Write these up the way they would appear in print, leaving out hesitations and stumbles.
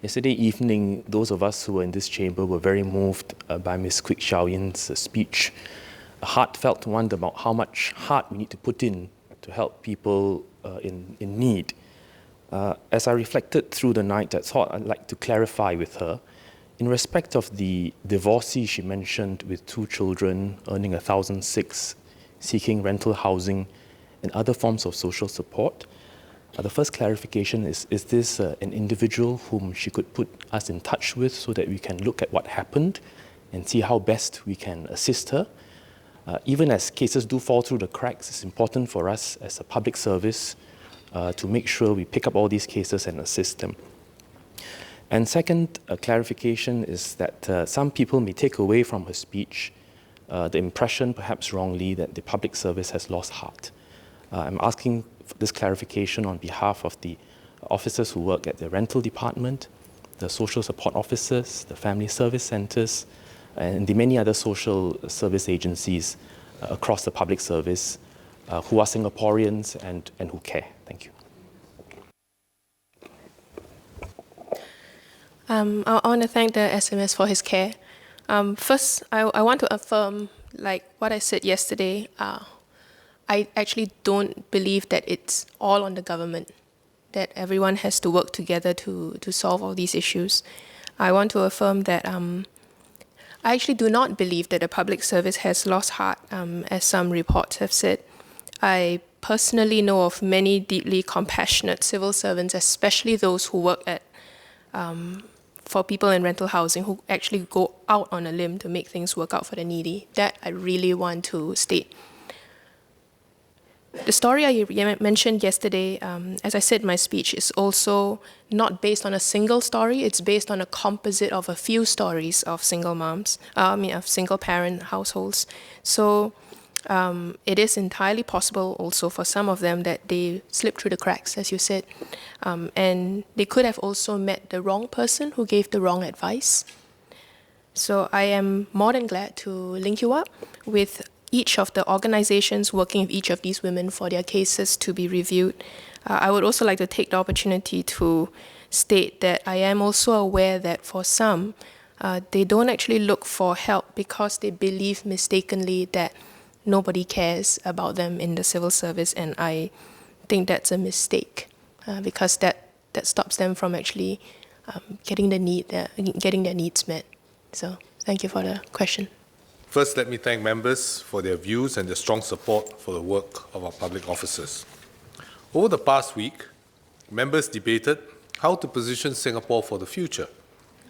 Yesterday evening, those of us who were in this chamber were very moved by Ms. Kuik speech, a heartfelt one about how much heart we need to put in to help people in need. As I reflected through the night, I thought I'd like to clarify with her, in respect of the divorcee she mentioned with 2 children earning 1,006, seeking rental housing and other forms of social support. The first clarification is this an individual whom she could put us in touch with so that we can look at what happened and see how best we can assist her? Even as cases do fall through the cracks, it's important for us as a public service to make sure we pick up all these cases and assist them. And second clarification is that some people may take away from her speech the impression, perhaps wrongly, that the public service has lost heart. I'm asking for this clarification on behalf of the officers who work at the rental department, the social support officers, the family service centres, and the many other social service agencies across the public service who are Singaporeans and who care. Thank you. I want to thank the SMS for his care. First, I want to affirm, like what I said yesterday, I actually don't believe that it's all on the government, that everyone has to work together to solve all these issues. I want to affirm that I actually do not believe that the public service has lost heart, as some reports have said. I personally know of many deeply compassionate civil servants, especially those who work at for people in rental housing, who actually go out on a limb to make things work out for the needy. That I really want to state. The story I mentioned yesterday, as I said in my speech, is also not based on a single story. It's based on a composite of a few stories of single moms, of single parent households. So it is entirely possible also for some of them that they slip through the cracks, as you said. And they could have also met the wrong person who gave the wrong advice. So I am more than glad to link you up with each of the organizations working with each of these women for their cases to be reviewed. I would also like to take the opportunity to state that I am also aware that for some, they don't actually look for help because they believe mistakenly that nobody cares about them in the civil service, and I think that's a mistake because that stops them from actually getting their needs met. So thank you for the question. First, let me thank members for their views and their strong support for the work of our public officers. Over the past week, members debated how to position Singapore for the future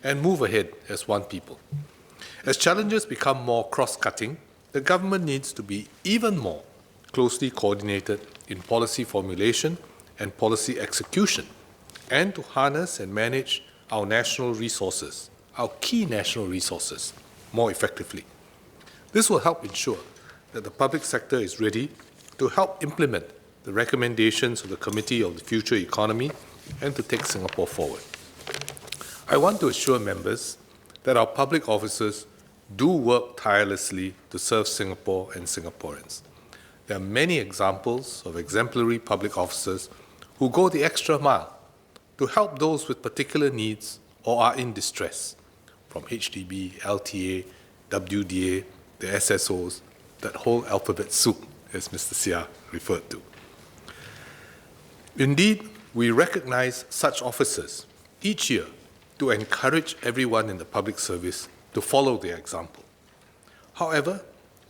and move ahead as one people. As challenges become more cross-cutting, the government needs to be even more closely coordinated in policy formulation and policy execution, and to harness and manage our national resources, our key national resources, more effectively. This will help ensure that the public sector is ready to help implement the recommendations of the Committee of the Future Economy and to take Singapore forward. I want to assure members that our public officers do work tirelessly to serve Singapore and Singaporeans. There are many examples of exemplary public officers who go the extra mile to help those with particular needs or are in distress, from HDB, LTA, WDA, the SSOs, that whole alphabet soup, as Mr. Sia referred to. Indeed, we recognize such officers each year to encourage everyone in the public service to follow their example. However,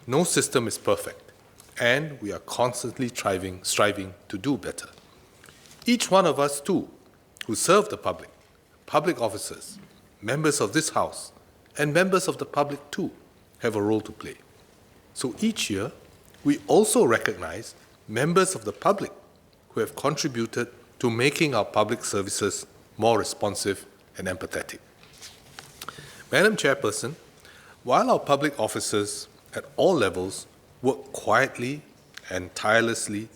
no system is perfect, and we are constantly striving to do better. Each one of us, too, who serve the public, public officers, members of this House, and members of the public, too, have a role to play. So each year, we also recognize members of the public who have contributed to making our public services more responsive and empathetic. Madam Chairperson, while our public officers at all levels work quietly and tirelessly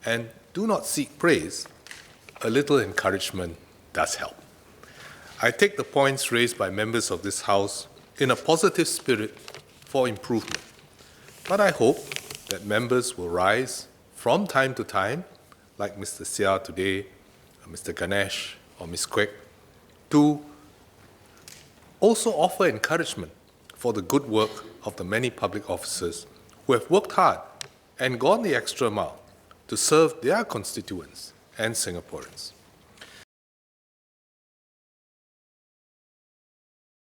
and do not seek praise, a little encouragement does help. I take the points raised by members of this House in a positive spirit for improvement. But I hope that members will rise from time to time, like Mr. Sia today, Mr. Ganesh, or Ms. Kuik, to also offer encouragement for the good work of the many public officers who have worked hard and gone the extra mile to serve their constituents and Singaporeans.